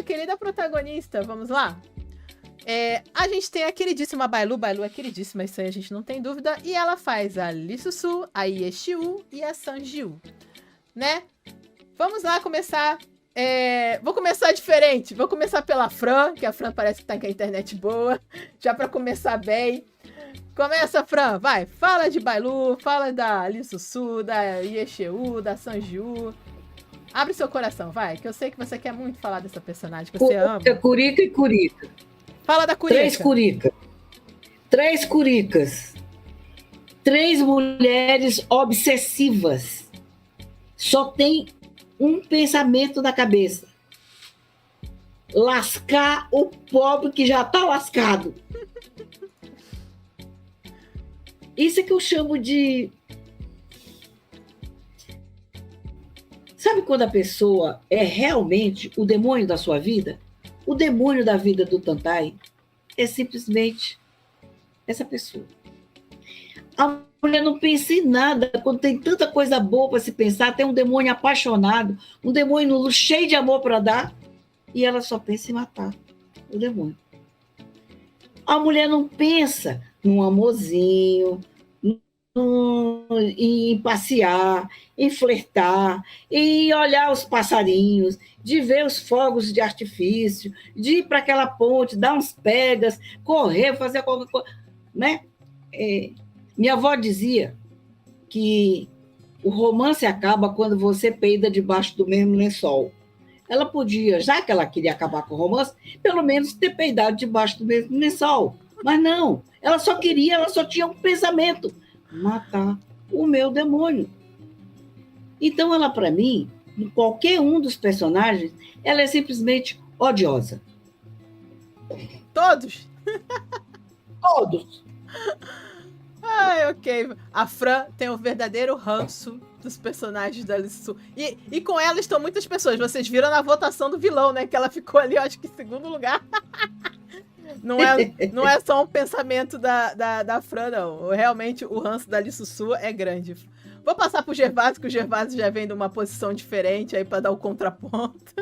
nossa querida protagonista. Vamos lá? A gente tem a queridíssima Bailu. Bailu é queridíssima, isso aí a gente não tem dúvida. E ela faz a Lee Susu, a Ye Xiu e a San Jiu, né? Vamos lá começar. Vou começar diferente. Vou começar pela Fran, que a Fran parece que tá com a internet boa. Já pra começar bem. Começa, Fran, vai. Fala de Bailu, fala da Lee Susu, da Ye Xiu, da San Jiu. Abre seu coração, vai, que eu sei que você quer muito falar dessa personagem, que você ama. Curica e Curica. Fala da Curica. 3 Curicas. 3 Curicas. 3 mulheres obsessivas. Só tem um pensamento na cabeça: lascar o pobre que já está lascado. Isso é que eu chamo de... Sabe quando a pessoa é realmente o demônio da sua vida? O demônio da vida do Tantai é simplesmente essa pessoa. A mulher não pensa em nada. Quando tem tanta coisa boa para se pensar, tem um demônio apaixonado, um demônio cheio de amor para dar, e ela só pensa em matar o demônio. A mulher não pensa num amorzinho, em passear, em flertar, em olhar os passarinhos, de ver os fogos de artifício, de ir para aquela ponte, dar uns pegas, correr, fazer qualquer coisa, né? Minha avó dizia que o romance acaba quando você peida debaixo do mesmo lençol. Ela podia, já que ela queria acabar com o romance, pelo menos ter peidado debaixo do mesmo lençol. Mas não, ela só tinha um pensamento: matar o meu demônio. Então ela, para mim, em qualquer um dos personagens, ela é simplesmente odiosa. Todos? Todos. Ai, ok. A Fran tem o verdadeiro ranço dos personagens da Lee Susu. E com ela estão muitas pessoas. Vocês viram na votação do vilão, né? Que ela ficou ali, eu acho que em segundo lugar. Não é só um pensamento da Fran, não. Realmente, o ranço da Lee Susu é grande. Vou passar pro Gervásio, que o Gervásio já vem de uma posição diferente aí para dar o contraponto.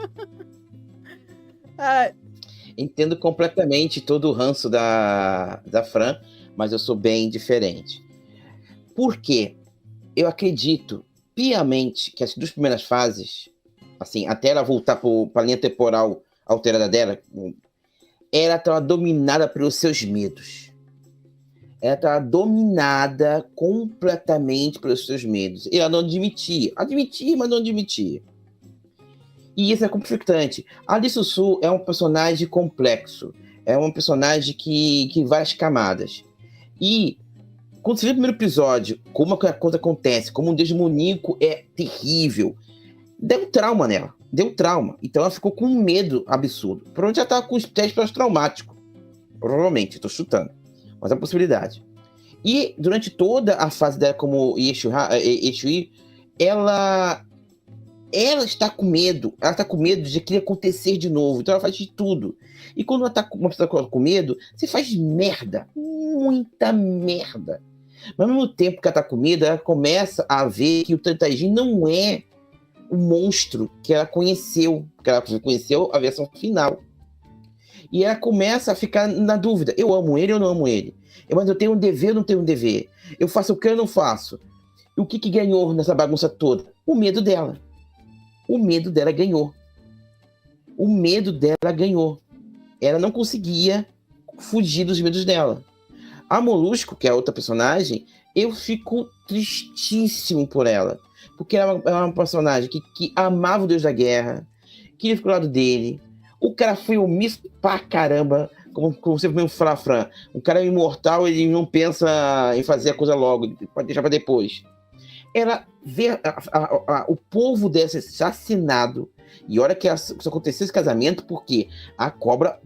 Entendo completamente todo o ranço da Fran, mas eu sou bem diferente. Por quê? Eu acredito piamente que as 2 primeiras fases, assim, até ela voltar para a linha temporal alterada dela, ela estava dominada pelos seus medos. Ela estava dominada completamente pelos seus medos. E ela não admitia. Admitia, mas não admitia. E isso é conflitante. A Lee Susu é um personagem complexo. É um personagem que várias camadas. E quando você vê o primeiro episódio, como a coisa acontece, como um deus demoníaco é terrível, deu trauma nela. Deu trauma. Então ela ficou com um medo absurdo. Provavelmente ela estava com os testes pós-traumáticos. Provavelmente, estou chutando. Mas é uma possibilidade. E durante toda a fase dela como Ye Xiu, ela está com medo. Ela está com medo de que acontecer de novo. Então ela faz de tudo. E quando uma pessoa está com medo, você faz merda. Muita merda. Mas ao mesmo tempo que ela está com medo, ela começa a ver que o Tantaijin não é o monstro que ela conheceu. Que ela conheceu a versão final. E ela começa a ficar na dúvida: eu amo ele ou não amo ele? Mas eu tenho um dever ou não tenho um dever? Eu faço o que eu não faço? E o que ganhou nessa bagunça toda? O medo dela. O medo dela ganhou. O medo dela ganhou. Ela não conseguia fugir dos medos dela. A Molusco, que é a outra personagem, eu fico tristíssimo por ela. Porque ela é uma personagem que amava o Deus da Guerra, queria ficar ao lado dele. O cara foi omisso pra caramba, como você mesmo fala, Fran. O cara é imortal, ele não pensa em fazer a coisa logo, ele pode deixar pra depois. Ela vê o povo dela ser assassinado. E olha que isso aconteceu esse casamento porque a cobra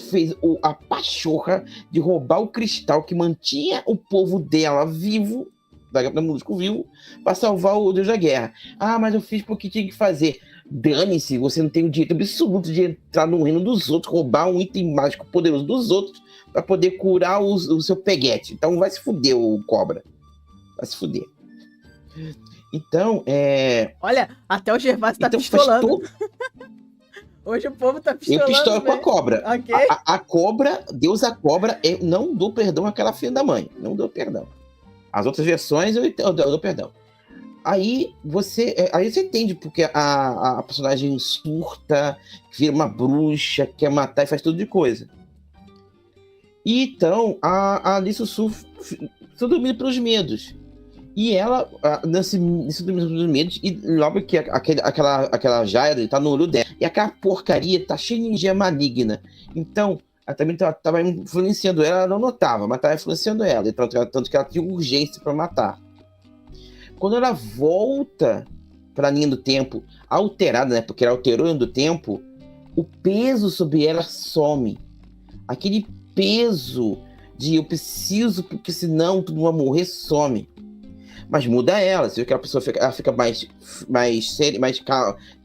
fez a pachorra de roubar o cristal que mantinha o povo dela vivo, da Molusco vivo, para salvar o Deus da Guerra. Ah, mas eu fiz porque tinha que fazer. Dane-se, você não tem o direito absoluto de entrar no reino dos outros, roubar um item mágico poderoso dos outros para poder curar o seu peguete. Então vai se fuder, o cobra. Vai se fuder. Então, Olha, até o Gervásio tá pistolando. Hoje o povo tá Eu pistolando pistolo com a mesmo. cobra. Ok? A cobra, Deus a cobra, eu não dou perdão àquela filha da mãe. Não dou perdão. As outras versões eu dou perdão. Aí você entende porque a personagem surta, vira uma bruxa, quer matar e faz tudo de coisa. E então a Alice Sul domina pelos medos. E ela, nesse domínio pelos medos, e logo que aquela Jaira tá no olho dela. E aquela porcaria tá cheia de energia maligna. Então, ela também tava influenciando ela não notava, mas tava influenciando ela. E tanto que ela tinha urgência para matar. Quando ela volta para a linha do tempo, alterada, né? Porque ela alterou a linha do tempo, o peso sobre ela some. Aquele peso de eu preciso, porque senão tudo vai morrer, some. Mas muda ela, você vê que a pessoa fica mais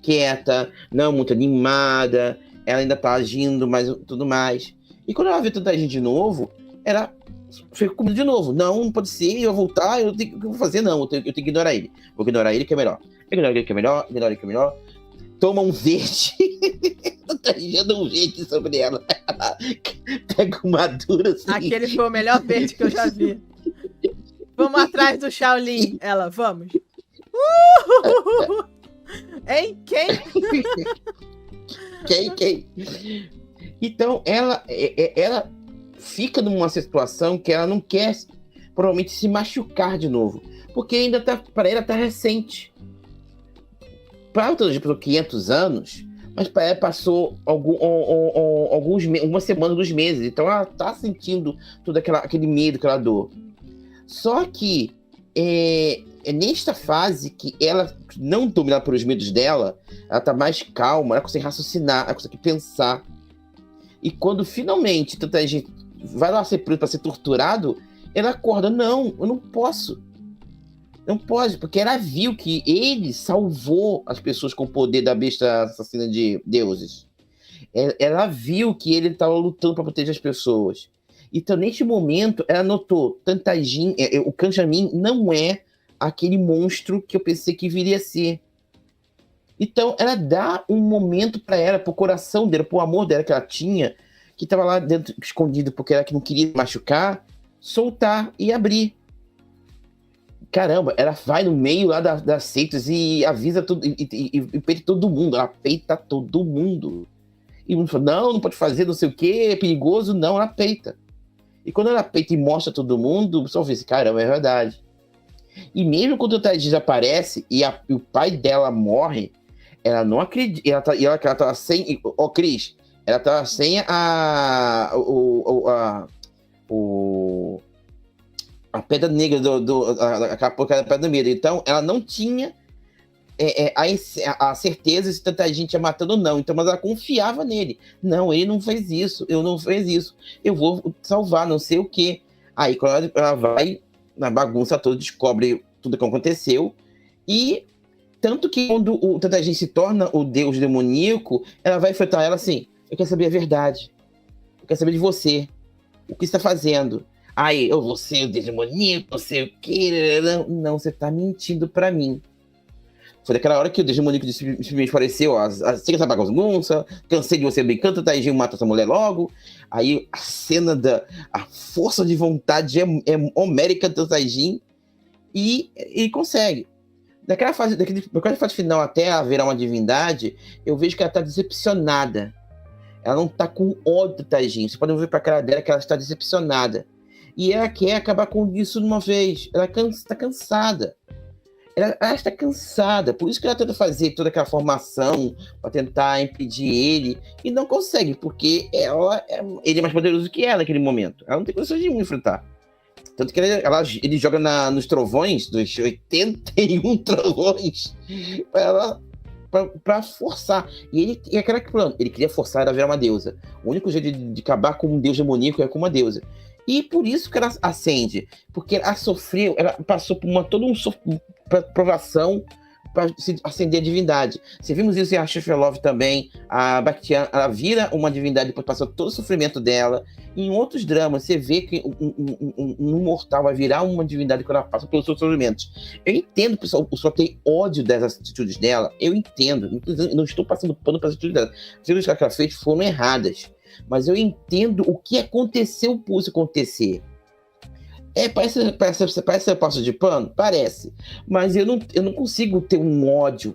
quieta, não muito animada, ela ainda tá agindo, mas tudo mais. E quando ela vê tanta gente de novo, ela fica com medo de novo. Não pode ser, eu vou voltar, o que eu vou fazer? Não, eu tenho que ignorar ele. Vou ignorar ele que é melhor. Ignora ele que é melhor. Toma um verde. Tá dando um verde sobre ela. Pega uma dura assim. Aquele foi o melhor verde que eu já vi. Vamos atrás do Shaolin. Ela, vamos. Hein? Quem? Quem? Então, ela fica numa situação que ela não quer, provavelmente, se machucar de novo. Porque ainda para ela tá recente. Para outra gente passou 500 anos, mas para ela passou algumas semanas, dos meses. Então ela tá sentindo todo aquele medo, aquela dor. Só que é nesta fase que ela, não dominada pelos medos dela, ela tá mais calma, ela consegue raciocinar, ela consegue pensar. E quando finalmente tanta gente vai lá ser preso para ser torturado, ela acorda, não, eu não posso. Não pode, porque ela viu que ele salvou as pessoas com o poder da besta assassina de deuses. Ela viu que ele estava lutando para proteger as pessoas. Então, neste momento, ela notou, o Kanjamin não é aquele monstro que eu pensei que viria a ser. Então, ela dá um momento para ela, pro coração dela, pro amor dela que ela tinha, que estava lá dentro, escondido, porque ela que não queria machucar, soltar e abrir. Caramba, ela vai no meio lá das seitas e avisa tudo, e peita todo mundo, ela peita todo mundo. E o mundo fala, não pode fazer, não sei o que, é perigoso, não, ela peita. E quando ela peita e mostra todo mundo, o pessoal vê assim, caramba, é verdade. E mesmo quando o Tadinho desaparece e o pai dela morre, ela não acredita, ela tá sem, Cris, ela tá sem a pedra negra aquela porcaria da pedra negra. Então, ela não tinha a certeza se tanta gente ia matando ou não. Então, mas ela confiava nele. Não, ele não fez isso. Eu vou salvar, não sei o quê. Aí, quando ela vai na bagunça toda, descobre tudo que aconteceu. E tanto que quando o tanta gente se torna o deus demoníaco, ela vai enfrentar ela assim, eu quero saber a verdade. Eu quero saber de você. O que você está fazendo? Aí, eu vou ser o demoníaco, não sei o quê. Não, você tá mentindo pra mim. Foi daquela hora que o demoníaco simplesmente apareceu, siga essa bagunça, cansei de você brincando, Taijin mata essa mulher logo. Aí a cena a força de vontade é homérica do Taijin e ele consegue. Daquela fase final até ela virar uma divindade, eu vejo que ela tá decepcionada. Ela não tá com ódio do Taijin. Você pode ver pra cara dela que ela está decepcionada. E ela quer acabar com isso de uma vez. Ela está cansada. Ela está cansada. Por isso que ela tenta fazer toda aquela formação para tentar impedir ele. E não consegue, porque ele é mais poderoso que ela naquele momento. Ela não tem condições de enfrentar. Tanto que ele joga nos trovões, dos 81 trovões, para forçar. E aquele plano. Ele queria forçar ela a virar uma deusa. O único jeito de acabar com um deus demoníaco é com uma deusa. E por isso que ela acende. Porque ela sofreu, ela passou por toda uma provação para se ascender a divindade. Se vimos isso em Achefelov também, a Bakhtian, ela vira uma divindade depois passou todo o sofrimento dela. Em outros dramas, você vê que um mortal vai virar uma divindade quando ela passa pelos seus sofrimentos. Eu entendo, pessoal, o pessoal tem ódio das atitudes dela, eu entendo, não estou passando pano para as atitudes dela. As atitudes que ela fez foram erradas, mas eu entendo o que aconteceu por isso acontecer. Parece passo de pano? Parece. Mas eu não consigo ter um ódio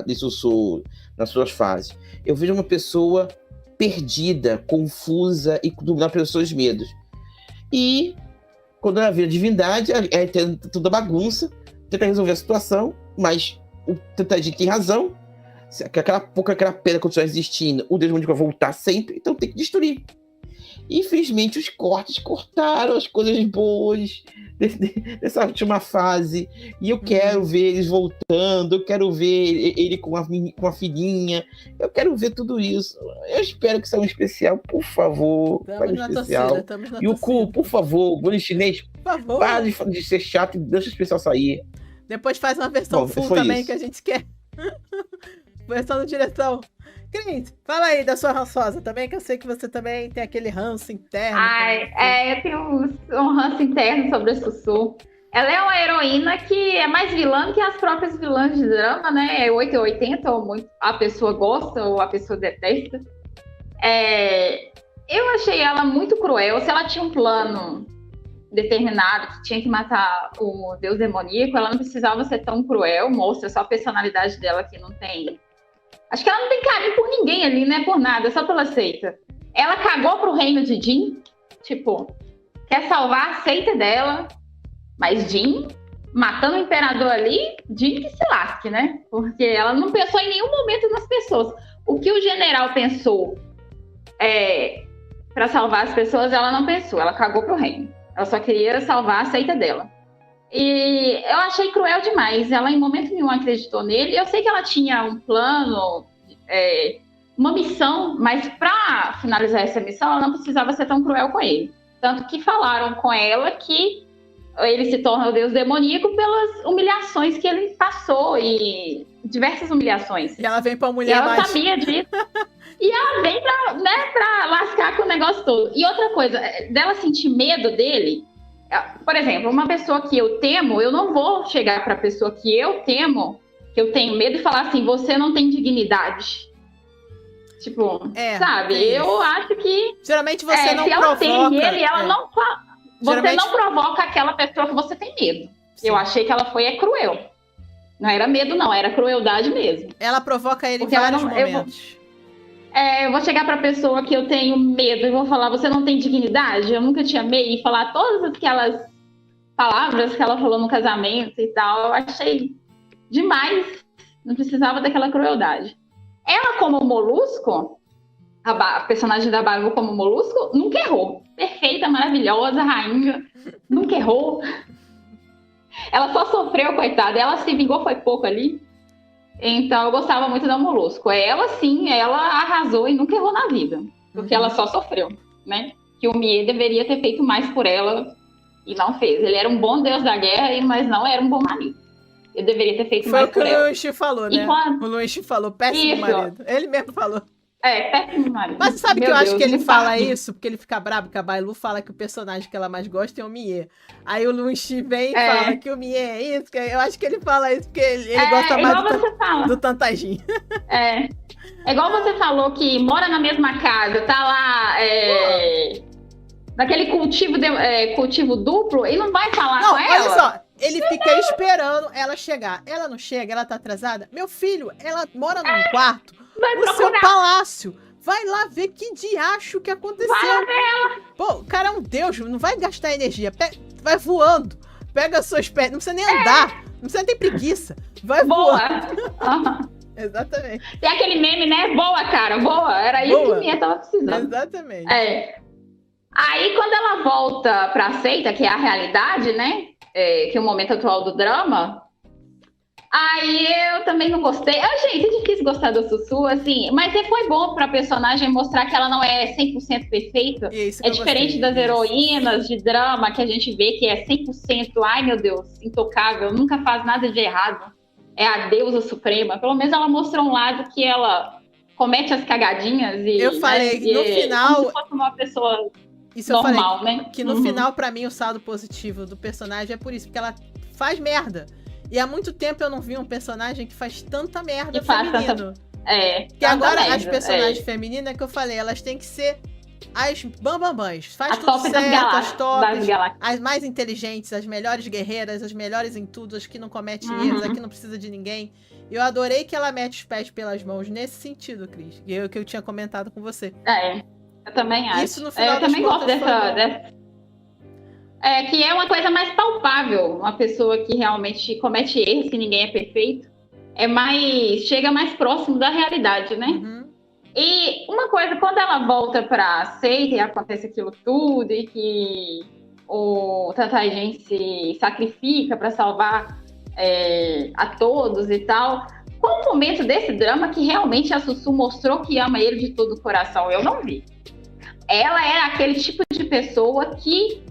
de Sussurro nas suas fases. Eu vejo uma pessoa perdida, confusa e dominada pelos seus medos. E quando ela vira divindade, ela tem toda bagunça, tenta resolver a situação, mas o Tantagem tem razão. Se aquela pedra continuar existindo, o Deus Demoníaco vai voltar sempre, então tem que destruir. Infelizmente, os cortes cortaram as coisas boas dessa última fase. E eu quero ver eles voltando. Eu quero ver ele com a filhinha. Eu quero ver tudo isso. Eu espero que seja um especial, por favor. Estamos na torcida, estamos na torcida. E o Cu, por favor, o chinês, por favor. Para de ser chato e deixa o especial sair. Depois faz uma versão full também, que a gente quer. Versão da direção. Cris, fala aí da sua rançosa também, que eu sei que você também tem aquele ranço interno. Eu tenho um ranço interno sobre a Sussurro. Ela é uma heroína que é mais vilã que as próprias vilãs de drama, né? É 8 ou 80, ou muito, a pessoa gosta ou a pessoa detesta. Eu achei ela muito cruel. Se ela tinha um plano determinado, que tinha que matar o deus demoníaco, ela não precisava ser tão cruel. Mostra só a personalidade dela, que não tem... Acho que ela não tem carinho por ninguém ali, né? Por nada, só pela seita. Ela cagou pro reino de Jin, tipo, quer salvar a seita dela, mas Jin, matando o imperador ali, Jin que se lasque, né? Porque ela não pensou em nenhum momento nas pessoas. O que o general pensou pra salvar as pessoas, ela não pensou, ela cagou pro reino. Ela só queria salvar a seita dela. E eu achei cruel demais. Ela em momento nenhum acreditou nele. Eu sei que ela tinha um plano, uma missão, mas para finalizar essa missão, ela não precisava ser tão cruel com ele. Tanto que falaram com ela que ele se torna o deus demoníaco pelas humilhações que ele passou, e diversas humilhações. E ela vem para humilhar mais. Ela sabia disso. E ela vem pra lascar com o negócio todo. E outra coisa, dela sentir medo dele. Por exemplo, uma pessoa que eu temo, eu não vou chegar para a pessoa que eu temo, que eu tenho medo, e falar assim, você não tem dignidade. Tipo, sabe? Eu acho que... Geralmente você não se ela provoca... tem ele, ela não... Geralmente... Você não provoca aquela pessoa que você tem medo. Sim. Eu achei que ela foi cruel. Não era medo, não. Era crueldade mesmo. Ela provoca ele em vários momentos. Eu vou chegar pra pessoa que eu tenho medo e vou falar, você não tem dignidade? Eu nunca te amei. E falar todas aquelas palavras que ela falou no casamento e tal. Eu achei demais. Não precisava daquela crueldade. Ela, como molusco, a personagem da Balu como molusco, nunca errou. Perfeita, maravilhosa, rainha. Nunca errou. Ela só sofreu, coitada. Ela se vingou, foi pouco ali. Então, eu gostava muito da Molusco. Ela, sim, ela arrasou e nunca errou na vida. Porque ela só sofreu, né? Que o Mie deveria ter feito mais por ela e não fez. Ele era um bom deus da guerra, mas não era um bom marido. Ele deveria ter feito mais por ela. Foi o que o Luiz falou, né? O Luiz falou, péssimo marido. Ele mesmo falou. Péssimo marido. Mas sabe que eu acho que ele fala isso? Porque ele fica bravo, que a Bailu fala que o personagem que ela mais gosta é o Mie. Aí o Luiz vem e fala que o Mie é isso. Que eu acho que ele fala isso porque ele gosta mais do Tantagem. É igual você falou que mora na mesma casa, tá lá naquele cultivo duplo e não vai falar com ela. Olha só, ele fica esperando ela chegar. Ela não chega, ela tá atrasada. Meu filho, ela mora num quarto. No seu palácio. Vai lá ver que diacho que aconteceu. Pô, o cara é um deus, não vai gastar energia. Vai voando. Pega as suas pernas. Não precisa nem andar. Não precisa ter preguiça. Vai voando. Exatamente. Tem aquele meme, né? Boa, cara, boa. Era isso que minha tava precisando. Exatamente. Aí, quando ela volta pra seita, que é a realidade, né? Que é o momento atual do drama... Aí eu também não gostei. Gente, é difícil gostar do Sussu, assim, mas foi bom pra personagem mostrar que ela não é 100% perfeita. Isso que É eu diferente gostei, das isso. heroínas de drama que a gente vê que é 100%, ai meu Deus, intocável, nunca faz nada de errado. É a deusa suprema. Pelo menos ela mostrou um lado que ela comete as cagadinhas e, Eu falei, né, no final... como se fosse uma pessoa Isso eu falei, normal, né? que no final, pra mim, o saldo positivo do personagem é por isso, porque ela faz merda. E há muito tempo eu não vi um personagem que faz tanta merda Que faz feminino. É, Que agora merda, as personagens femininas que eu falei, elas têm que ser as bambambãs. Faz As tudo tops das certo, as galáxias, tops, das galáxias. as mais inteligentes, as melhores guerreiras, as melhores em tudo, as que não cometem erros, as que não precisa de ninguém. Eu adorei que ela mete os pés pelas mãos nesse sentido, Cris. Que eu tinha comentado com você. Eu também acho. Isso no final eu também gosto foi bom. dessa. Que é uma coisa mais palpável, uma pessoa que realmente comete erros, que ninguém é perfeito, chega mais próximo da realidade, né? Uhum. E uma coisa, quando ela volta pra seita e acontece aquilo tudo, e que o Tatagen se sacrifica pra salvar a todos e tal, qual o momento desse drama que realmente a Sussu mostrou que ama ele de todo o coração? Eu não vi. Ela é aquele tipo de pessoa que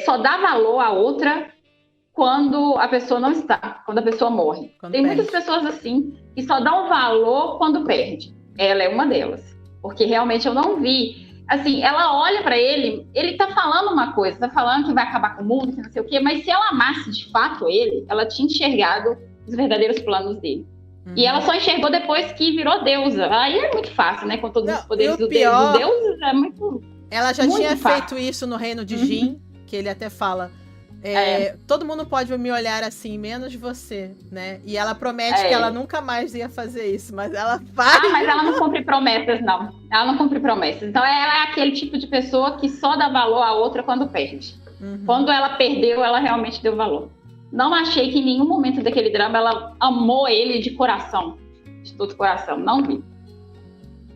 só dá valor à outra quando a pessoa não está, quando a pessoa morre. Tem muitas pessoas assim que só dão valor quando perde. Ela é uma delas. Porque realmente eu não vi. Assim, ela olha pra ele, ele tá falando uma coisa, tá falando que vai acabar com o mundo, que não sei o quê, mas se ela amasse de fato ele, ela tinha enxergado os verdadeiros planos dele. E ela só enxergou depois que virou deusa. Aí é muito fácil, né? Com todos os poderes dos deuses, é muito... Ela já muito tinha fácil. feito isso no reino de Jin, que ele até fala... todo mundo pode me olhar assim, menos você, né? E ela promete que ela nunca mais ia fazer isso, mas ela faz. Mas ela não cumpre promessas, não. Ela não cumpre promessas. Então ela é aquele tipo de pessoa que só dá valor à outra quando perde. Quando ela perdeu, ela realmente deu valor. Não achei que em nenhum momento daquele drama ela amou ele de coração. De todo o coração. Não vi.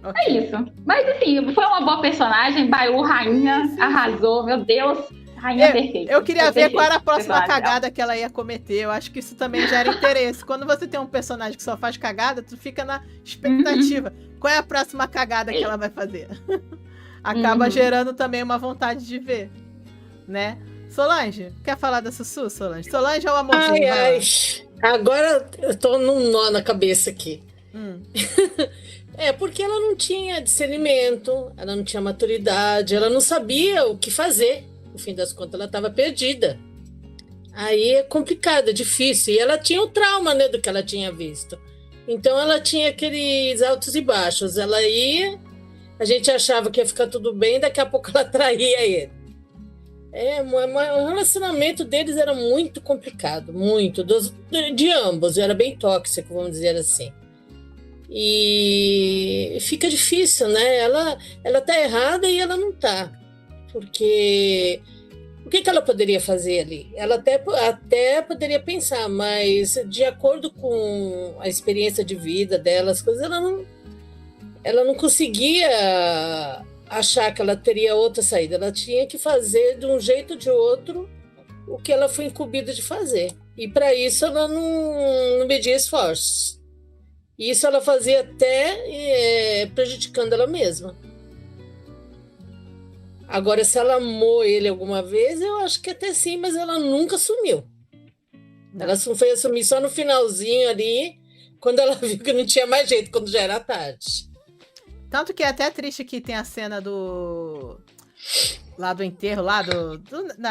Okay. É isso. Mas assim, foi uma boa personagem. Bailu, rainha, arrasou. Meu Deus. Rainha perfeita. Eu queria ver qual era a próxima cagada que ela ia cometer. Eu acho que isso também gera interesse. Quando você tem um personagem que só faz cagada, tu fica na expectativa. Qual é a próxima cagada que ela vai fazer? Acaba gerando também uma vontade de ver, né? Solange, quer falar da Sussu, Solange? Solange é o amorzinho. Agora eu tô num nó na cabeça aqui. Porque ela não tinha discernimento, ela não tinha maturidade, ela não sabia o que fazer. No fim das contas, ela estava perdida. Aí é complicado, é difícil. E ela tinha o trauma, né, do que ela tinha visto. Então, ela tinha aqueles altos e baixos. Ela ia, a gente achava que ia ficar tudo bem, daqui a pouco ela traía ele. O relacionamento deles era muito complicado, muito. De ambos, era bem tóxico, vamos dizer assim. E fica difícil, né? Ela tá errada e ela não tá. Porque o que ela poderia fazer ali? Ela até poderia pensar, mas de acordo com a experiência de vida dela, as coisas, ela não conseguia achar que ela teria outra saída. Ela tinha que fazer de um jeito ou de outro o que ela foi incumbida de fazer. E para isso ela não media esforços. E isso ela fazia até prejudicando ela mesma. Agora, se ela amou ele alguma vez, eu acho que até sim, mas ela nunca sumiu. Ela foi assumir só no finalzinho ali, quando ela viu que não tinha mais jeito, quando já era tarde. Tanto que é até triste que tem a cena lá do enterro, lá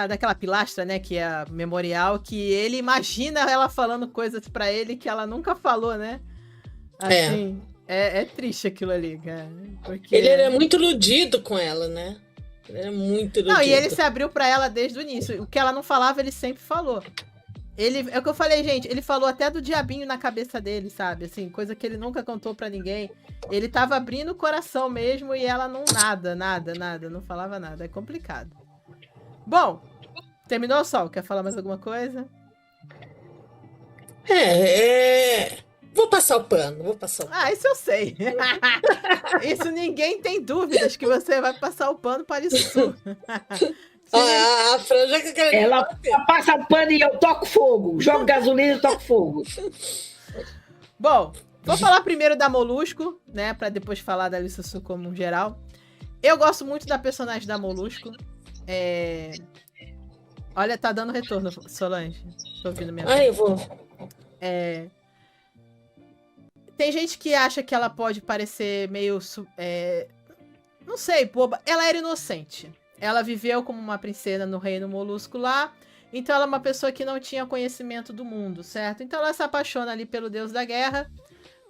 daquela pilastra, né, que é a memorial, que ele imagina ela falando coisas pra ele que ela nunca falou, né? Assim, é triste aquilo ali, cara. Porque... Ele era muito iludido com ela, né? Ele era muito iludido. Não, e ele se abriu pra ela desde o início. O que ela não falava, ele sempre falou. É o que eu falei, gente. Ele falou até do diabinho na cabeça dele, sabe? Assim, coisa que ele nunca contou pra ninguém. Ele tava abrindo o coração mesmo e ela não... Nada. Não falava nada. É complicado. Bom, terminou, Sol? Quer falar mais alguma coisa? Vou passar o pano. Isso eu sei. Isso ninguém tem dúvidas que você vai passar o pano para isso. A franja que quer Ela passa o pano e eu toco fogo. Jogo gasolina e toco fogo. Bom, vou falar primeiro da Molusco, né? Pra depois falar da Lissu como geral. Eu gosto muito da personagem da Molusco. Olha, tá dando retorno, Solange. Tô ouvindo mesmo. Eu vou. Tem gente que acha que ela pode parecer meio... não sei, boba. Ela era inocente. Ela viveu como uma princesa no reino molusco lá. Então ela é uma pessoa que não tinha conhecimento do mundo, certo? Então ela se apaixona ali pelo deus da guerra.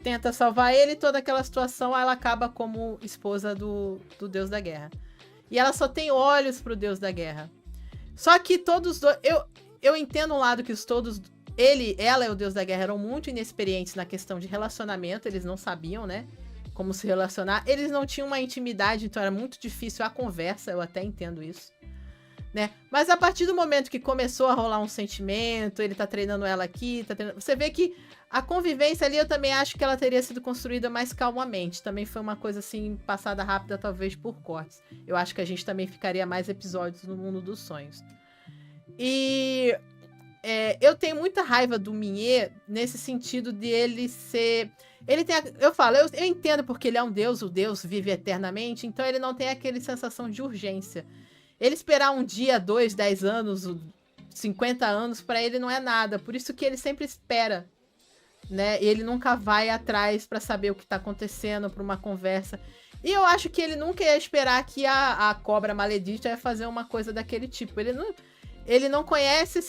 Tenta salvar ele. Toda aquela situação ela acaba como esposa do deus da guerra. E ela só tem olhos pro deus da guerra. Só que todos dois... Eu entendo um lado que todos... Ela e o deus da guerra eram muito inexperientes na questão de relacionamento. Eles não sabiam, né? Como se relacionar. Eles não tinham uma intimidade, então era muito difícil a conversa, eu até entendo isso, né? Mas a partir do momento que começou a rolar um sentimento, ele tá treinando ela aqui, você vê que a convivência ali eu também acho que ela teria sido construída mais calmamente. Também foi uma coisa assim, passada rápida, talvez por cortes. Eu acho que a gente também ficaria mais episódios no mundo dos sonhos. E eu tenho muita raiva do Migné nesse sentido de ele ser... Eu entendo porque ele é um deus, o deus vive eternamente, então ele não tem aquela sensação de urgência. Ele esperar um dia, 2, 10 anos, 50 anos, pra ele não é nada. Por isso que ele sempre espera, né? Ele nunca vai atrás pra saber o que tá acontecendo, pra uma conversa. E eu acho que ele nunca ia esperar que a cobra maledita ia fazer uma coisa daquele tipo. Ele não conhece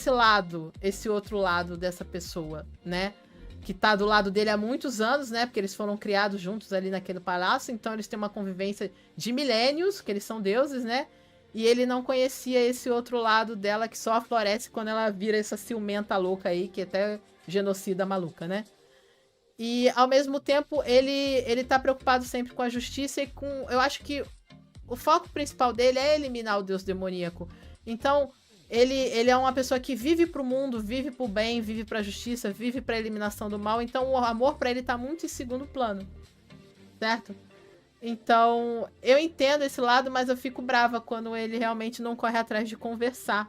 esse outro lado dessa pessoa, né? Que tá do lado dele há muitos anos, né? Porque eles foram criados juntos ali naquele palácio, então eles têm uma convivência de milênios, que eles são deuses, né? E ele não conhecia esse outro lado dela que só floresce quando ela vira essa ciumenta louca aí, que é até genocida maluca, né? E ao mesmo tempo ele tá preocupado sempre com a justiça e com... Eu acho que o foco principal dele é eliminar o deus demoníaco. Então... Ele é uma pessoa que vive pro mundo, vive pro bem, vive pra justiça, vive pra eliminação do mal. Então o amor pra ele tá muito em segundo plano. Certo? Então eu entendo esse lado, mas eu fico brava quando ele realmente não corre atrás de conversar.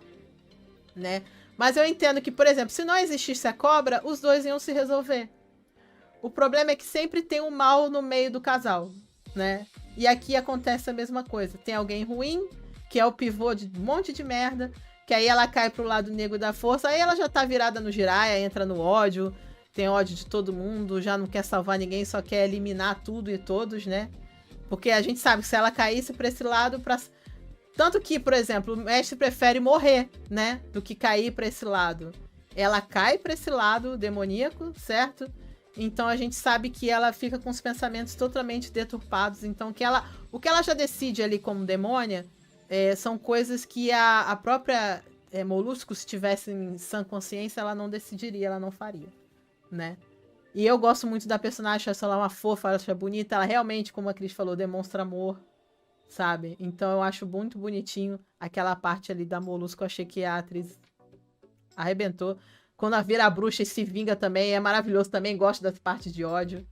Né? Mas eu entendo que, por exemplo, se não existisse a cobra, os dois iam se resolver. O problema é que sempre tem um mal no meio do casal. Né? E aqui acontece a mesma coisa. Tem alguém ruim, que é o pivô de um monte de merda. Que aí ela cai pro lado negro da força, aí ela já tá virada no Jiraiya, entra no ódio, tem ódio de todo mundo, já não quer salvar ninguém, só quer eliminar tudo e todos, né? Porque a gente sabe que se ela caísse pra esse lado, tanto que, por exemplo, o mestre prefere morrer, né? Do que cair pra esse lado. Ela cai pra esse lado demoníaco, certo? Então a gente sabe que ela fica com os pensamentos totalmente deturpados. Então o que ela já decide ali como demônia... são coisas que a própria Molusco, se tivesse em sã consciência, ela não decidiria, ela não faria, né? E eu gosto muito da personagem, acho ela uma fofa, ela acha bonita, ela realmente, como a Cris falou, demonstra amor, sabe? Então eu acho muito bonitinho aquela parte ali da Molusco, eu achei que a atriz arrebentou. Quando ela vira a bruxa e se vinga também, é maravilhoso, também gosto das partes de ódio,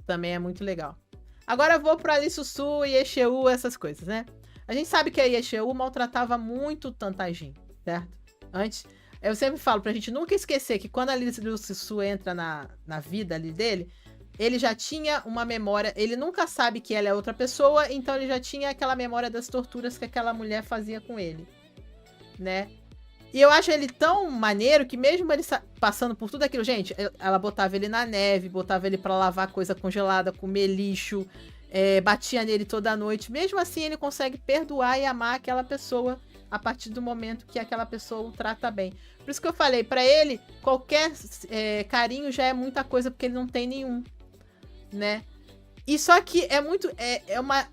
também é muito legal. Agora eu vou pra Lissu e Exu, essas coisas, né? A gente sabe que a Exu maltratava muito o Tantagin, certo? Antes, eu sempre falo pra gente nunca esquecer que quando a Lissu entra na vida ali dele, ele já tinha uma memória, ele nunca sabe que ela é outra pessoa, então ele já tinha aquela memória das torturas que aquela mulher fazia com ele, né? E eu acho ele tão maneiro que mesmo ele passando por tudo aquilo, gente, ela botava ele na neve, botava ele pra lavar coisa congelada, comer lixo... batia nele toda noite. Mesmo assim, ele consegue perdoar e amar aquela pessoa a partir do momento que aquela pessoa o trata bem. Por isso que eu falei, pra ele, qualquer carinho já é muita coisa, porque ele não tem nenhum, né? E só que é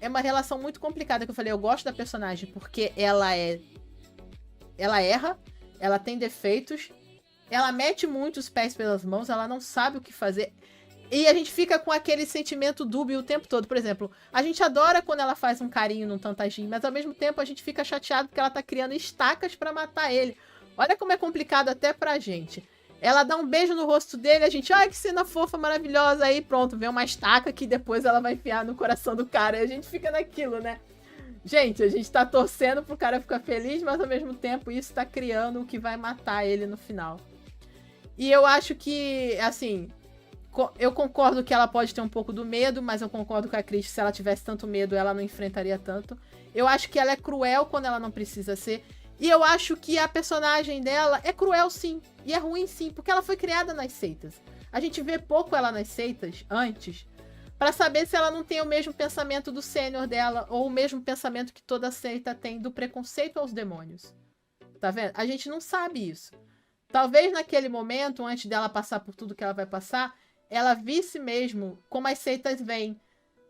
uma relação muito complicada, que eu falei, eu gosto da personagem, porque ela erra, ela tem defeitos, ela mete muito os pés pelas mãos, ela não sabe o que fazer... E a gente fica com aquele sentimento dúbio o tempo todo. Por exemplo, a gente adora quando ela faz um carinho num Tantagin, mas ao mesmo tempo a gente fica chateado porque ela tá criando estacas pra matar ele. Olha como é complicado até pra gente. Ela dá um beijo no rosto dele, a gente, ai, que cena fofa, maravilhosa. Aí pronto, vem uma estaca que depois ela vai enfiar no coração do cara. E a gente fica naquilo, né? Gente, a gente tá torcendo pro cara ficar feliz, mas ao mesmo tempo isso tá criando o que vai matar ele no final. E eu acho que, assim, eu concordo que ela pode ter um pouco do medo, mas eu concordo com a Cris que se ela tivesse tanto medo, ela não enfrentaria tanto. Eu acho que ela é cruel quando ela não precisa ser. E eu acho que a personagem dela é cruel, sim. E é ruim, sim, porque ela foi criada nas seitas. A gente vê pouco ela nas seitas antes, pra saber se ela não tem o mesmo pensamento do sênior dela, ou o mesmo pensamento que toda seita tem do preconceito aos demônios. Tá vendo? A gente não sabe isso. Talvez naquele momento, antes dela passar por tudo que ela vai passar, ela visse mesmo como as seitas veem.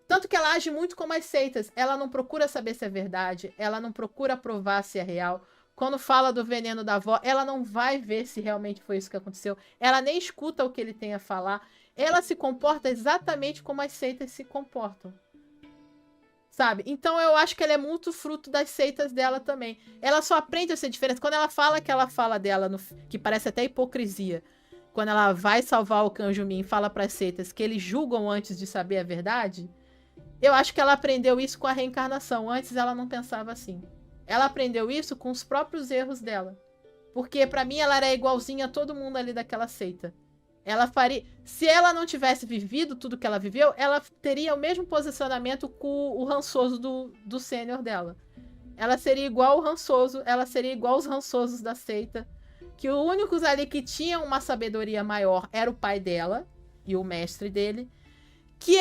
Tanto que ela age muito como as seitas. Ela não procura saber se é verdade, ela não procura provar se é real. Quando fala do veneno da avó, ela não vai ver se realmente foi isso que aconteceu. Ela nem escuta o que ele tem a falar. Ela se comporta exatamente como as seitas se comportam. Sabe? Então eu acho que ela é muito fruto das seitas dela também. Ela só aprende a ser diferente. Quando ela fala aquela fala dela, que parece até hipocrisia, quando ela vai salvar o Kanjumin e fala para as seitas que eles julgam antes de saber a verdade, eu acho que ela aprendeu isso com a reencarnação. Antes ela não pensava assim. Ela aprendeu isso com os próprios erros dela. Porque pra mim ela era igualzinha a todo mundo ali daquela seita. Ela faria... Se ela não tivesse vivido tudo que ela viveu, ela teria o mesmo posicionamento com o rançoso do sênior dela. Ela seria igual o rançoso, ela seria igual os rançosos da seita. Que os únicos ali que tinham uma sabedoria maior era o pai dela e o mestre dele. Que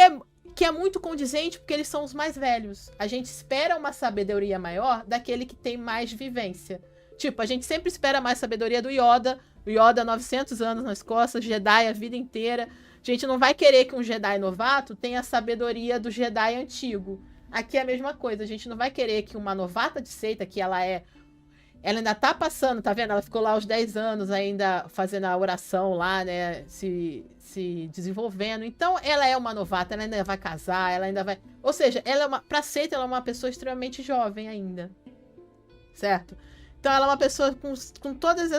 é muito condizente porque eles são os mais velhos. A gente espera uma sabedoria maior daquele que tem mais vivência. Tipo, a gente sempre espera mais sabedoria do Yoda. O Yoda, 900 anos nas costas, Jedi a vida inteira. A gente não vai querer que um Jedi novato tenha a sabedoria do Jedi antigo. Aqui é a mesma coisa. A gente não vai querer que uma novata de seita, que ela ainda tá passando, tá vendo? Ela ficou lá aos 10 anos ainda fazendo a oração lá, né? Se desenvolvendo. Então, ela é uma novata, ela ainda vai casar, ela ainda vai... Ou seja, pra seita, ela é uma pessoa extremamente jovem ainda. Certo? Então, ela é uma pessoa com todos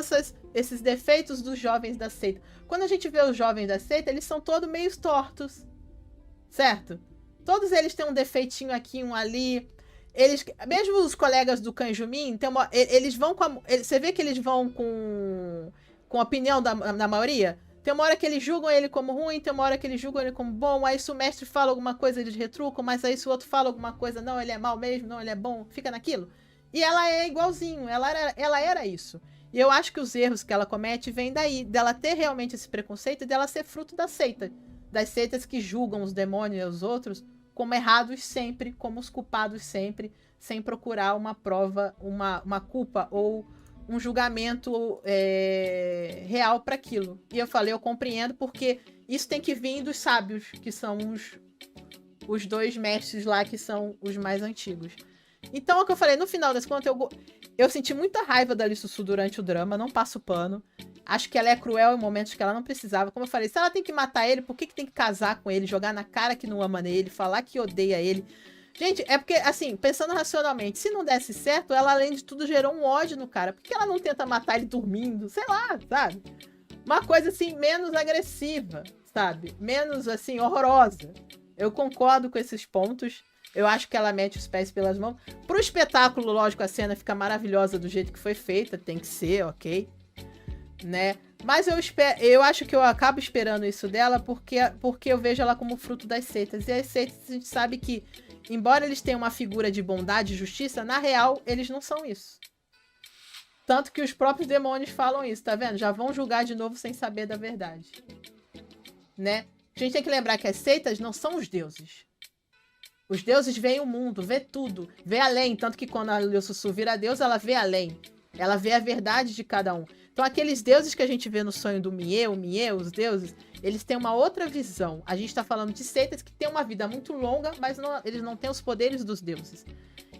esses defeitos dos jovens da seita. Quando a gente vê os jovens da seita, eles são todos meio tortos. Certo? Todos eles têm um defeitinho aqui, um ali. Mesmo os colegas do Kanjumin, eles vão com você vê que eles vão com a opinião da maioria? Tem uma hora que eles julgam ele como ruim, tem uma hora que eles julgam ele como bom, aí se o mestre fala alguma coisa, eles retrucam, mas aí se o outro fala alguma coisa, não, ele é mal mesmo, não, ele é bom, fica naquilo. E ela é igualzinho, ela era isso. E eu acho que os erros que ela comete vêm daí, dela ter realmente esse preconceito e dela ser fruto da seita. Das seitas que julgam os demônios e os outros como errados sempre, como os culpados sempre, sem procurar uma prova, uma culpa ou um julgamento real para aquilo. E eu falei, eu compreendo, porque isso tem que vir dos sábios, que são os dois mestres lá, que são os mais antigos. Então, é o que eu falei, no final das contas, eu senti muita raiva da Lissussu durante o drama, não passo pano. Acho que ela é cruel em momentos que ela não precisava. Como eu falei, se ela tem que matar ele, por que tem que casar com ele, jogar na cara que não ama nele, falar que odeia ele? Gente, é porque, assim, pensando racionalmente, se não desse certo, ela, além de tudo, gerou um ódio no cara. Por que ela não tenta matar ele dormindo? Sei lá, sabe? Uma coisa, assim, menos agressiva, sabe? Menos, assim, horrorosa. Eu concordo com esses pontos. Eu acho que ela mete os pés pelas mãos. Pro espetáculo, lógico, a cena fica maravilhosa do jeito que foi feita. Tem que ser, ok? Né? Mas eu acho que eu acabo esperando isso dela porque eu vejo ela como fruto das seitas. E as seitas, a gente sabe que, embora eles tenham uma figura de bondade e justiça, na real, eles não são isso. Tanto que os próprios demônios falam isso, tá vendo? Já vão julgar de novo sem saber da verdade. Né? A gente tem que lembrar que as seitas não são os deuses. Os deuses veem o mundo, vê tudo, vê além. Tanto que quando a Lissussu vira deus, ela vê além. Ela vê a verdade de cada um. Então, aqueles deuses que a gente vê no sonho do Mie, os deuses, eles têm uma outra visão. A gente está falando de seitas que têm uma vida muito longa, mas eles não têm os poderes dos deuses.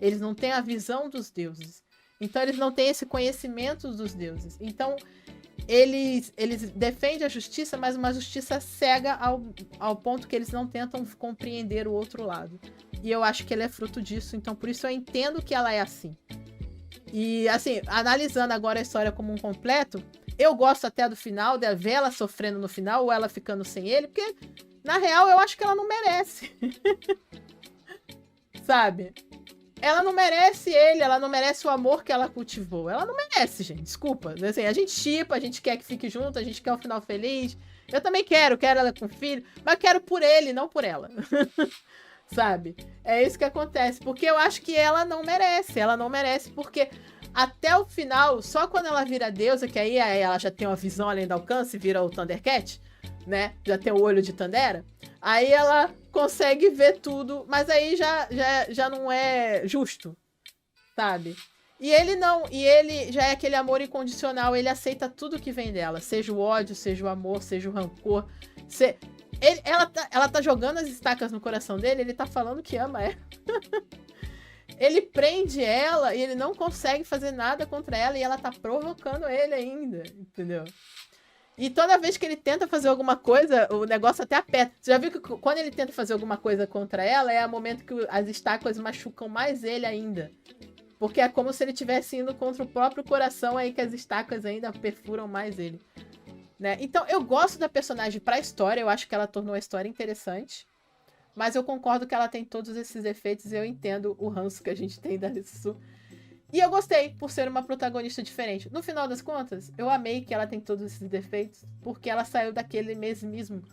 Eles não têm a visão dos deuses. Então, eles não têm esse conhecimento dos deuses. Então, eles defendem a justiça, mas uma justiça cega ao ponto que eles não tentam compreender o outro lado. E eu acho que ele é fruto disso. Então, por isso eu entendo que ela é assim. E, assim, analisando agora a história como um completo, eu gosto até do final, de ver ela sofrendo no final, ou ela ficando sem ele, porque, na real, eu acho que ela não merece. Sabe? ela não merece ele, ela não merece o amor que ela cultivou. Ela não merece, gente. Desculpa. Assim, a gente shippa, a gente quer que fique junto, a gente quer um final feliz. Eu também quero ela com filho, mas quero por ele, não por ela. Sabe? É isso que acontece. Porque eu acho que ela não merece. Ela não merece porque até o final, só quando ela vira deusa, que aí ela já tem uma visão além do alcance, vira o Thundercat, né? Já tem o olho de Tandera. Aí ela consegue ver tudo, mas aí já não é justo, sabe? E ele não, e ele já é aquele amor incondicional, ele aceita tudo que vem dela, seja o ódio, seja o amor, seja o rancor. Ela tá jogando as estacas no coração dele, ele tá falando que ama ela. Ele prende ela e ele não consegue fazer nada contra ela e ela tá provocando ele ainda, entendeu? E toda vez que ele tenta fazer alguma coisa, o negócio até aperta. Você já viu que quando ele tenta fazer alguma coisa contra ela, é o momento que as estacas machucam mais ele ainda. Porque é como se ele estivesse indo contra o próprio coração, aí que as estacas ainda perfuram mais ele. Né? Então, eu gosto da personagem pra história, eu acho que ela tornou a história interessante. Mas eu concordo que ela tem todos esses efeitos e eu entendo o ranço que a gente tem da Lissu. E eu gostei, por ser uma protagonista diferente. No final das contas, eu amei que ela tem todos esses defeitos, porque ela saiu daquele mesmismo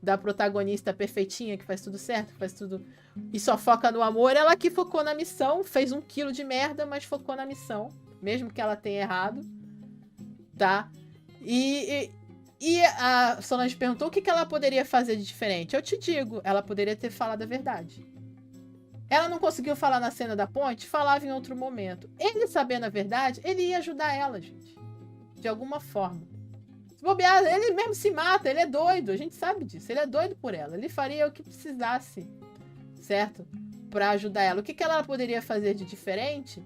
da protagonista perfeitinha, que faz tudo certo, que faz tudo... E só foca no amor. Ela que focou na missão, fez 1 quilo de merda, mas focou na missão. Mesmo que ela tenha errado. Tá? E a Solange perguntou o que ela poderia fazer de diferente. Eu te digo, ela poderia ter falado a verdade. Ela não conseguiu falar na cena da ponte, falava em outro momento. Ele, sabendo a verdade, ele ia ajudar ela, gente. De alguma forma. Se bobear, ele mesmo se mata, ele é doido, a gente sabe disso. Ele é doido por ela. Ele faria o que precisasse, certo? Pra ajudar ela. O que ela poderia fazer de diferente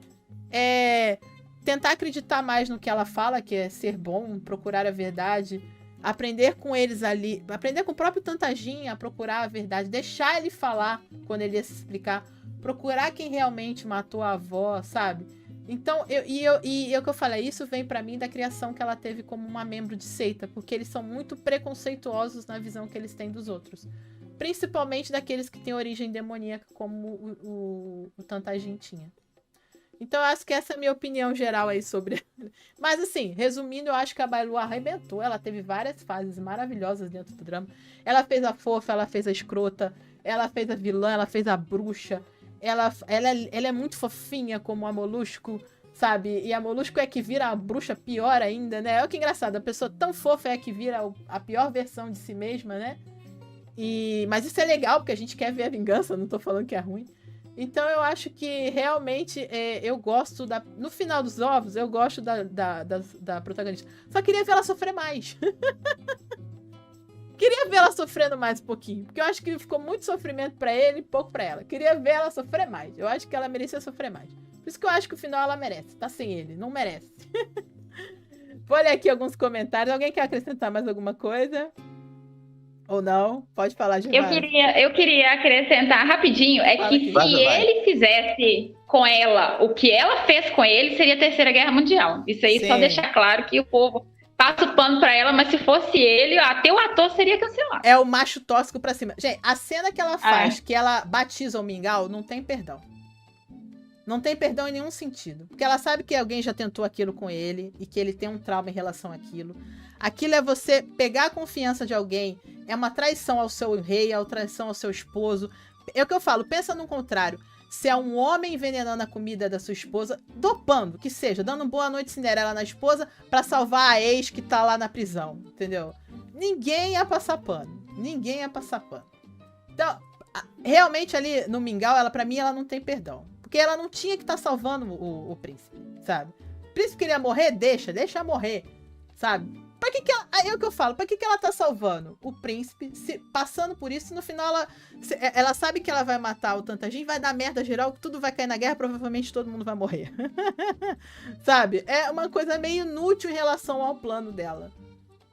é tentar acreditar mais no que ela fala, que é ser bom, procurar a verdade, aprender com eles ali, aprender com o próprio Tantagin a procurar a verdade, deixar ele falar quando ele ia se explicar, procurar quem realmente matou a avó, sabe? Então, o que eu falei, isso vem pra mim da criação que ela teve como uma membro de seita, porque eles são muito preconceituosos na visão que eles têm dos outros. Principalmente daqueles que têm origem demoníaca, como o Tantagin tinha. Então, eu acho que essa é a minha opinião geral aí sobre... Mas, assim, resumindo, eu acho que a Bailu arrebentou. Ela teve várias fases maravilhosas dentro do drama. Ela fez a fofa, ela fez a escrota, ela fez a vilã, ela fez a bruxa. Ela é muito fofinha como a Molusco, sabe? E a Molusco é que vira a bruxa pior ainda, né? Olha que engraçado, a pessoa tão fofa é que vira a pior versão de si mesma, né? Mas isso é legal, porque a gente quer ver a vingança, não tô falando que é ruim. Então eu acho que realmente eu gosto no final dos ovos, eu gosto da protagonista. Só queria ver ela sofrer mais. Queria ver ela sofrendo mais um pouquinho. Porque eu acho que ficou muito sofrimento pra ele e pouco pra ela. Queria ver ela sofrer mais. Eu acho que ela merecia sofrer mais. Por isso que eu acho que o final ela merece. Tá sem ele, não merece. Vou ler aqui alguns comentários. Alguém quer acrescentar mais alguma coisa? Ou não? Pode falar, Gervásio. Eu queria acrescentar rapidinho, que se ele fizesse com ela o que ela fez com ele, seria a Terceira Guerra Mundial. Isso aí, só deixar claro que o povo passa o pano pra ela, mas se fosse ele, até o ator seria cancelado. É o macho tóxico pra cima. Gente, a cena que ela faz, que ela batiza o mingau, não tem perdão. Não tem perdão em nenhum sentido. Porque ela sabe que alguém já tentou aquilo com ele e que ele tem um trauma em relação àquilo. Aquilo é você pegar a confiança de alguém, é uma traição ao seu rei, é uma traição ao seu esposo. É o que eu falo, pensa no contrário. Se é um homem envenenando a comida da sua esposa, dopando, que seja, dando boa noite Cinderela na esposa pra salvar a ex que tá lá na prisão, entendeu? Ninguém ia passar pano. Ninguém ia passar pano. Então, realmente ali no mingau, pra mim, ela não tem perdão. Porque ela não tinha que estar salvando o príncipe, sabe? O príncipe queria morrer? Deixa morrer, sabe? Pra que ela... Aí é o que eu falo, pra que ela tá salvando o príncipe, passando por isso, no final ela sabe que ela vai matar o Tantagin, vai dar merda geral, tudo vai cair na guerra, provavelmente todo mundo vai morrer. Sabe? É uma coisa meio inútil em relação ao plano dela.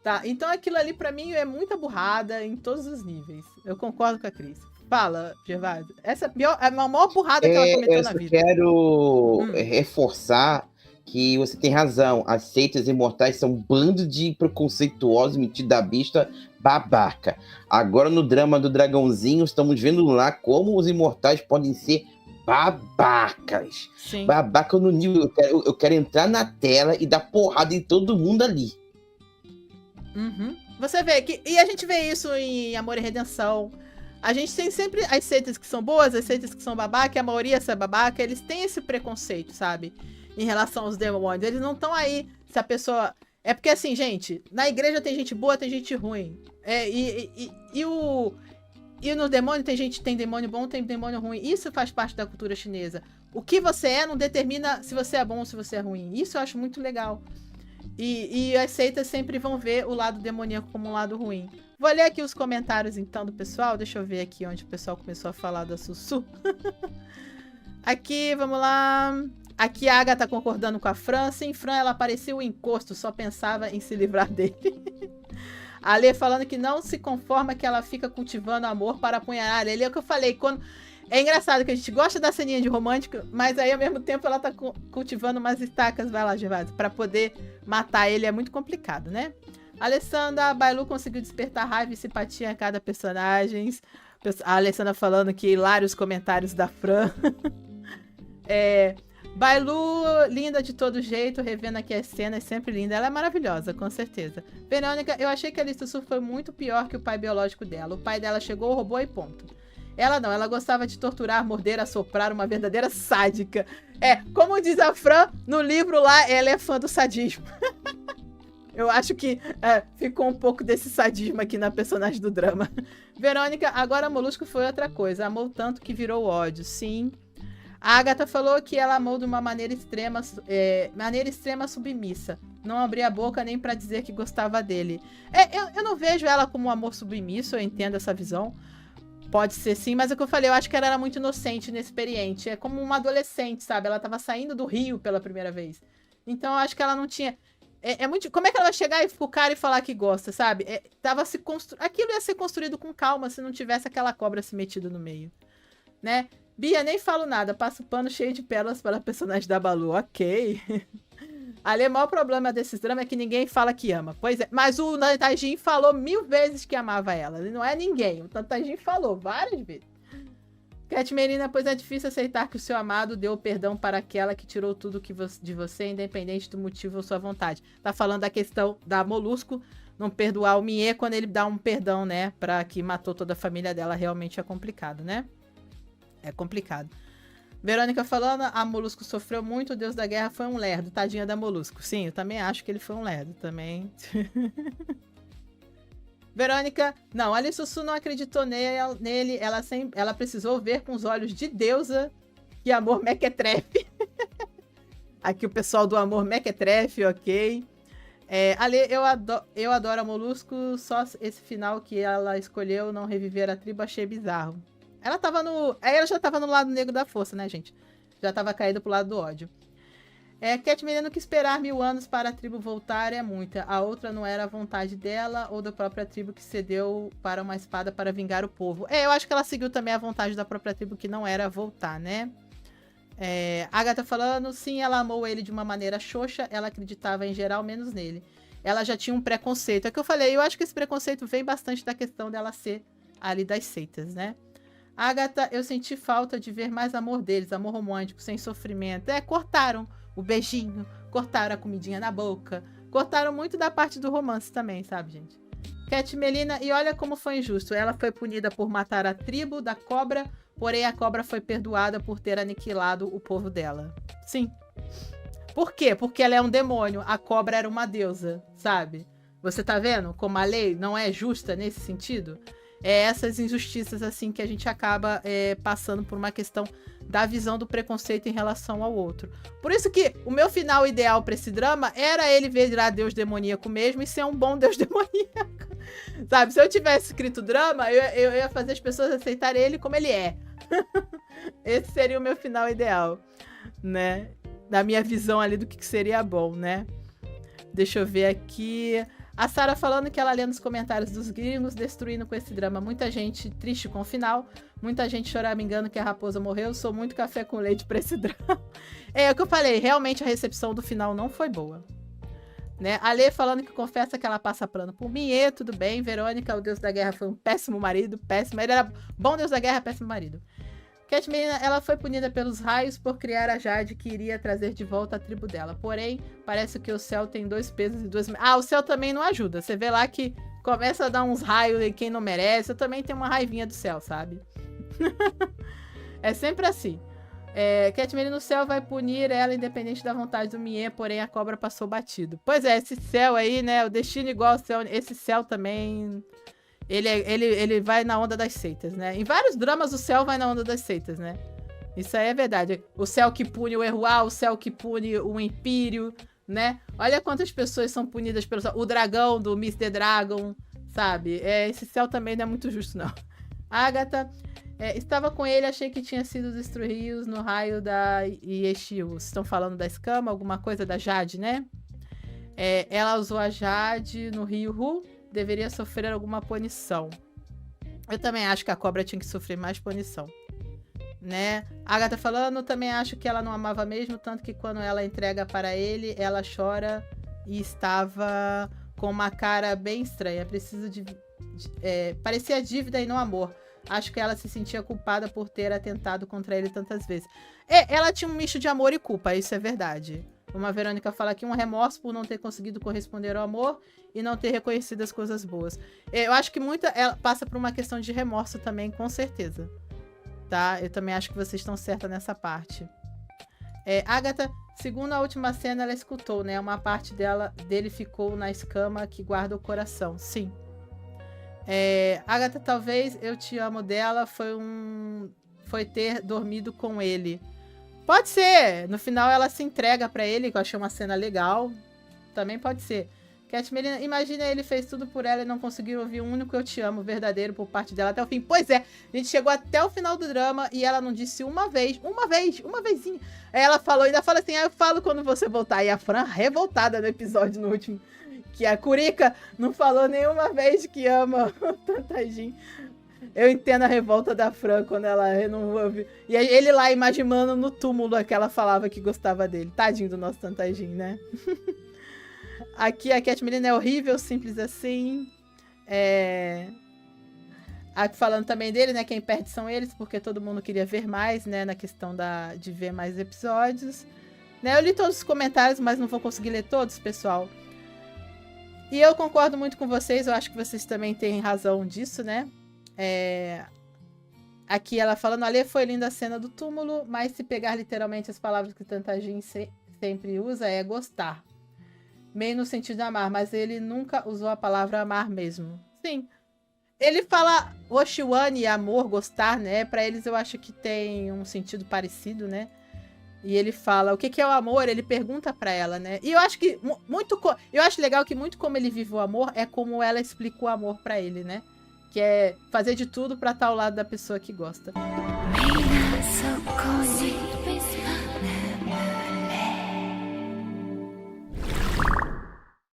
Tá? Então aquilo ali pra mim é muita burrada em todos os níveis. Eu concordo com a Cris. Fala, Gervásio. Essa é a maior burrada que ela cometeu na vida. Eu quero reforçar que você tem razão. As seitas imortais são um bando de preconceituosos, metidabista, babaca. Agora, no drama do Dragãozinho, estamos vendo lá como os imortais podem ser babacas. Sim. Babaca no nível. Eu quero entrar na tela e dar porrada em todo mundo ali. Uhum. Você vê que. E a gente vê isso em Amor e Redenção. A gente tem sempre as seitas que são boas, as seitas que são babaca, e a maioria é babaca, eles têm esse preconceito, sabe? Em relação aos demônios. Eles não estão aí se a pessoa. É porque assim, gente, na igreja tem gente boa, tem gente ruim. E no demônio tem demônio bom, tem demônio ruim. Isso faz parte da cultura chinesa. O que você é não determina se você é bom ou se você é ruim. Isso eu acho muito legal. E as seitas sempre vão ver o lado demoníaco como um lado ruim. Vou ler aqui os comentários, então, do pessoal. Deixa eu ver aqui onde o pessoal começou a falar da Sussu. Aqui, vamos lá. Aqui a Agatha tá concordando com a Fran. Sim, Fran, ela parecia um encosto, só pensava em se livrar dele. A Lê falando que não se conforma, que ela fica cultivando amor para apunhalar ele. É o que eu falei, quando... É engraçado que a gente gosta da ceninha de romântico, mas aí ao mesmo tempo ela tá cultivando umas estacas, vai lá, Gervásio, pra poder matar ele. É muito complicado, né? Alessandra, a Bailu conseguiu despertar raiva e simpatia a cada personagem. A Alessandra falando que hilários comentários da Fran. Bailu, linda de todo jeito, revendo aqui as cenas, sempre linda. Ela é maravilhosa, com certeza. Verônica, eu achei que a Lissussu foi muito pior que o pai biológico dela. O pai dela chegou, roubou e ponto. Ela não, ela gostava de torturar, morder, assoprar, uma verdadeira sádica. Como diz a Fran, no livro lá, ela é fã do sadismo. Eu acho que ficou um pouco desse sadismo aqui na personagem do drama. Verônica, agora Molusco foi outra coisa. Amou tanto que virou ódio, sim. A Agatha falou que ela amou de uma maneira extrema submissa. Não abria a boca nem pra dizer que gostava dele. Eu não vejo ela como um amor submisso, eu entendo essa visão. Pode ser sim, mas é o que eu falei, eu acho que ela era muito inocente, inexperiente. É como uma adolescente, sabe? Ela tava saindo do rio pela primeira vez. Então eu acho que ela não tinha... Como é que ela vai chegar pro cara e falar que gosta, sabe? Aquilo ia ser construído com calma se não tivesse aquela cobra se metida no meio. Né? Bia, nem falo nada. Passo pano cheio de pérolas para a personagem da Balu. Ok. Ali, o maior problema desses dramas é que ninguém fala que ama. Pois é. Mas o Nantajin falou 1000 vezes que amava ela. Ele não é ninguém. O Nantajin falou várias vezes. Cat Merina, pois é difícil aceitar que o seu amado deu o perdão para aquela que tirou tudo de você, independente do motivo ou sua vontade. Tá falando da questão da Molusco não perdoar o Mie quando ele dá um perdão, né? Pra que matou toda a família dela. Realmente é complicado, né? É complicado. Verônica falando, a Molusco sofreu muito, o deus da guerra foi um lerdo. Tadinha da Molusco. Sim, eu também acho que ele foi um lerdo. Também. Verônica, não, a Lissussu não acreditou nele, ela precisou ver com os olhos de deusa que amor mequetrefe. Aqui o pessoal do amor mequetrefe, ok. Ale, eu adoro a Molusco, só esse final que ela escolheu não reviver a tribo, achei bizarro. Ela já tava no lado negro da força, né, gente? Já tava caída pro lado do ódio. Cat Menino que esperar 1000 anos para a tribo voltar é muita. A outra não era a vontade dela ou da própria tribo que cedeu para uma espada para vingar o povo. Eu acho que ela seguiu também a vontade da própria tribo que não era voltar, né? Agatha falando, sim, ela amou ele de uma maneira xoxa, ela acreditava em geral, menos nele. Ela já tinha um preconceito. É o que eu falei, eu acho que esse preconceito vem bastante da questão dela ser ali das seitas, né? Agatha, eu senti falta de ver mais amor deles, amor romântico, sem sofrimento. Cortaram o beijinho, cortaram a comidinha na boca, cortaram muito da parte do romance também, sabe, gente? Cat Melina, e olha como foi injusto. Ela foi punida por matar a tribo da cobra, porém a cobra foi perdoada por ter aniquilado o povo dela. Sim. Por quê? Porque ela é um demônio, a cobra era uma deusa, sabe? Você tá vendo como a lei não é justa nesse sentido? Essas injustiças assim que a gente acaba passando por uma questão da visão do preconceito em relação ao outro. Por isso que o meu final ideal para esse drama era ele virar deus demoníaco mesmo e ser um bom deus demoníaco. Sabe, se eu tivesse escrito drama, eu ia fazer as pessoas aceitarem ele como ele é. Esse seria o meu final ideal, né? Da minha visão ali do que seria bom, né? Deixa eu ver aqui. A Sarah falando que ela lê nos comentários dos gringos, destruindo com esse drama. Muita gente triste com o final. Muita gente choramingando que a raposa morreu. Sou muito café com leite pra esse drama. É o que eu falei. Realmente a recepção do final não foi boa. Né? A Lê falando que confessa que ela passa plano por mim. Tudo bem. Verônica, o deus da guerra, foi um péssimo marido. Péssimo. Ele era bom deus da guerra, péssimo marido. Cat Menina, ela foi punida pelos raios por criar a Jade que iria trazer de volta a tribo dela. Porém, parece que o céu tem 2 pesos e 2... Ah, o céu também não ajuda. Você vê lá que começa a dar uns raios em quem não merece. Eu também tenho uma raivinha do céu, sabe? É sempre assim. Cat Menina no céu vai punir ela independente da vontade do Mien, porém a cobra passou batido. Pois é, esse céu aí, né? O destino igual ao céu. Esse céu também... Ele vai na onda das seitas, né? Em vários dramas o céu vai na onda das seitas, né? Isso aí é verdade. O céu que pune o Erruá, o céu que pune o Império, né? Olha quantas pessoas são punidas pelo céu. O dragão do Mr. Dragon, sabe? Esse céu também não é muito justo, não. Agatha, estava com ele, achei que tinha sido destruídos no raio da Yeshiu. Estão falando da escama, alguma coisa da Jade, né? Ela usou a Jade no Rio Ru. Deveria sofrer alguma punição. Eu também acho que a cobra tinha que sofrer mais punição, né? A Agatha falando, também acho que ela não amava mesmo, tanto que quando ela entrega para ele, ela chora e estava com uma cara bem estranha. Parecia dívida e não amor. Acho que ela se sentia culpada por ter atentado contra ele tantas vezes. Ela tinha um misto de amor e culpa, isso é verdade. Como a Verônica fala aqui, um remorso por não ter conseguido corresponder ao amor e não ter reconhecido as coisas boas. Eu acho que ela passa por uma questão de remorso também, com certeza. Tá? Eu também acho que vocês estão certas nessa parte. Agatha, segundo a última cena, ela escutou, né? Uma parte dele ficou na escama que guarda o coração. Sim. Agatha, talvez eu te amo dela foi ter dormido com ele. Pode ser. No final ela se entrega pra ele, que eu achei uma cena legal. Também pode ser. Cat Menina, imagina ele fez tudo por ela e não conseguiu ouvir um único eu te amo verdadeiro por parte dela até o fim. Pois é, a gente chegou até o final do drama e ela não disse uma vezinha. Ela falou, ainda fala assim, eu falo quando você voltar. E a Fran revoltada no episódio no último. Que a Kurika não falou nenhuma vez que ama o Tantajin. Eu entendo a revolta da Fran quando ela não ouve. E ele lá imaginando no túmulo que ela falava que gostava dele. Tadinho do nosso Tantajin, né? Aqui a Cat Menina é horrível, simples assim. Aqui falando também dele, né? Quem perde são eles, porque todo mundo queria ver mais, né? Na questão de ver mais episódios. Né? Eu li todos os comentários, mas não vou conseguir ler todos, pessoal. E eu concordo muito com vocês. Eu acho que vocês também têm razão disso, né? Aqui ela falando, ali foi linda a cena do túmulo, mas se pegar literalmente as palavras que Tantajin sempre usa, é gostar. Meio no sentido de amar, mas ele nunca usou a palavra amar mesmo. Sim. Ele fala Oshiwani, amor, gostar, né? Pra eles eu acho que tem um sentido parecido, né? E ele fala, o que é o amor? Ele pergunta pra ela, né? E eu acho que eu acho legal que muito como ele vive o amor é como ela explica o amor pra ele, né? Que é fazer de tudo pra estar ao lado da pessoa que gosta.